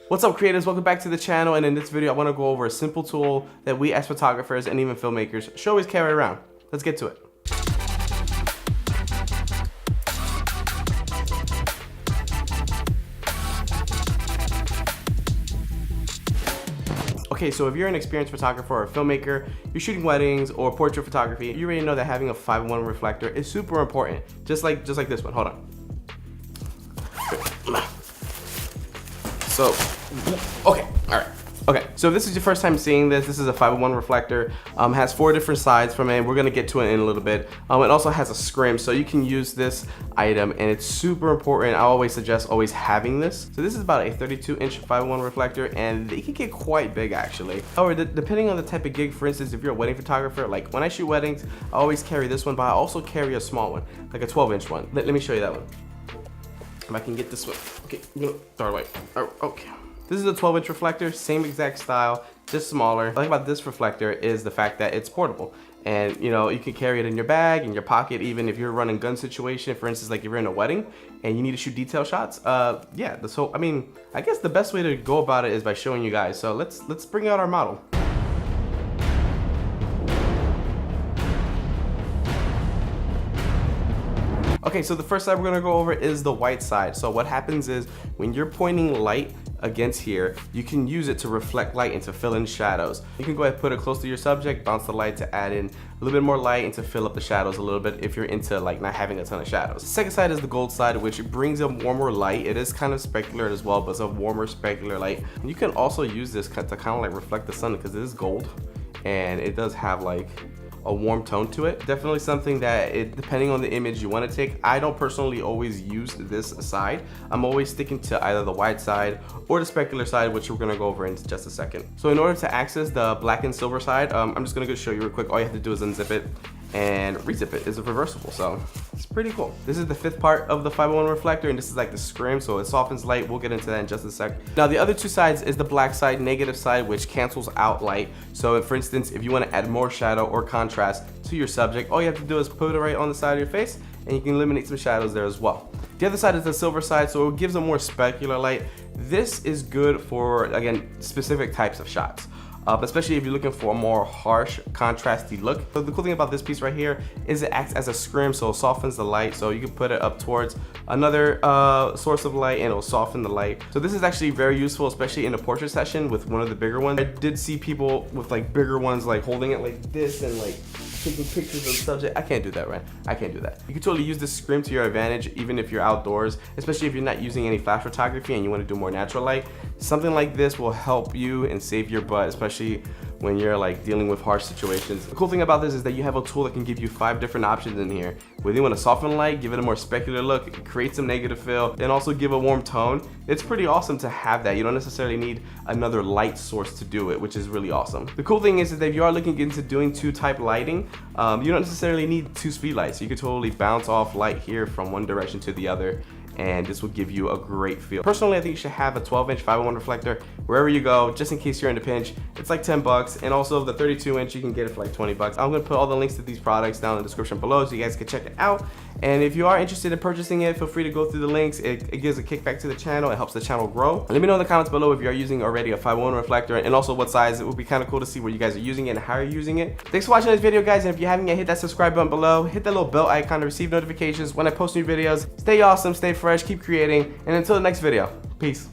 What's up, creators? Welcome back to the channel, and in this video I want to go over a simple tool that we as photographers and even filmmakers should always carry around. Let's get to it. Okay, so if you're an experienced photographer or a filmmaker, you're shooting weddings or portrait photography, you already know that having a 5:1 reflector is super important. Just like this one. Hold on. So, okay, all right. Okay, so if this is your first time seeing this, this is a 5:1 reflector. Has 4 different sides from it. We're gonna get to it in a little bit. It also has a scrim, so you can use this item, and it's super important. I always suggest always having this. So this is about a 32-inch 5:1 reflector, and they can get quite big actually. However, depending on the type of gig, for instance, if you're a wedding photographer, like when I shoot weddings, I always carry this one, but I also carry a small one, like a 12-inch one. Let me show you that one. If I can get this one. Okay, I'm gonna throw it away. Oh, okay. This is a 12-inch reflector, same exact style, just smaller. What I like about this reflector is the fact that it's portable. And you know, you can carry it in your bag, in your pocket, even if you're running gun situation, for instance, like if you're in a wedding and you need to shoot detail shots. Yeah, so I mean, I guess the best way to go about it is by showing you guys. So let's bring out our model. Okay, so the first side we're gonna go over is the white side. So what happens is when you're pointing light against here, you can use it to reflect light and to fill in shadows. You can go ahead and put it close to your subject, bounce the light to add in a little bit more light and to fill up the shadows a little bit if you're into like not having a ton of shadows. The second side is the gold side, which brings a warmer light. It is kind of specular as well, but it's a warmer specular light. And you can also use this to kind of like reflect the sun because it is gold and it does have like a warm tone to it. Definitely something that, depending on the image you want to take, I don't personally always use this side. I'm always sticking to either the white side or the specular side, which we're gonna go over in just a second. So in order to access the black and silver side, I'm just gonna go show you real quick. All you have to do is unzip it and rezip it. It's reversible, so it's pretty cool. This is the 5th part of the 5:1 reflector, and this is like the scrim, so it softens light. We'll get into that in just a sec. Now the other 2 sides is the black side, negative side, which cancels out light. So for instance, if you want to add more shadow or contrast to your subject, all you have to do is put it right on the side of your face, and you can eliminate some shadows there as well. The other side is the silver side, so it gives a more specular light. This is good for, again, specific types of shots. Especially if you're looking for a more harsh, contrasty look. So the cool thing about this piece right here is it acts as a scrim, so it softens the light. So you can put it up towards another source of light and it'll soften the light. So this is actually very useful, especially in a portrait session with one of the bigger ones. I did see people with like bigger ones like holding it like this and like taking pictures of the subject. I can't do that, right? I can't do that. You can totally use this scrim to your advantage, even if you're outdoors, especially if you're not using any flash photography and you want to do more natural light. Something like this will help you and save your butt, especially when you're like dealing with harsh situations. The cool thing about this is that you have a tool that can give you 5 different options in here. Whether you want to soften light, give it a more specular look, create some negative fill, and also give a warm tone. It's pretty awesome to have that. You don't necessarily need another light source to do it, which is really awesome. The cool thing is that if you are looking into doing 2-type lighting, you don't necessarily need 2 speed lights. You could totally bounce off light here from one direction to the other, and this will give you a great feel. Personally, I think you should have a 12-inch 5:1 reflector wherever you go, just in case you're in a pinch. It's like 10 bucks, and also the 32-inch, you can get it for like 20 bucks. I'm gonna put all the links to these products down in the description below so you guys can check it out. And if you are interested in purchasing it, feel free to go through the links. It gives a kickback to the channel. It helps the channel grow. Let me know in the comments below if you are using already a 5:1 reflector and also what size. It would be kind of cool to see where you guys are using it and how you're using it. Thanks for watching this video, guys. And if you haven't yet, hit that subscribe button below. Hit that little bell icon to receive notifications when I post new videos. Stay awesome, stay fresh, keep creating, and until the next video, peace.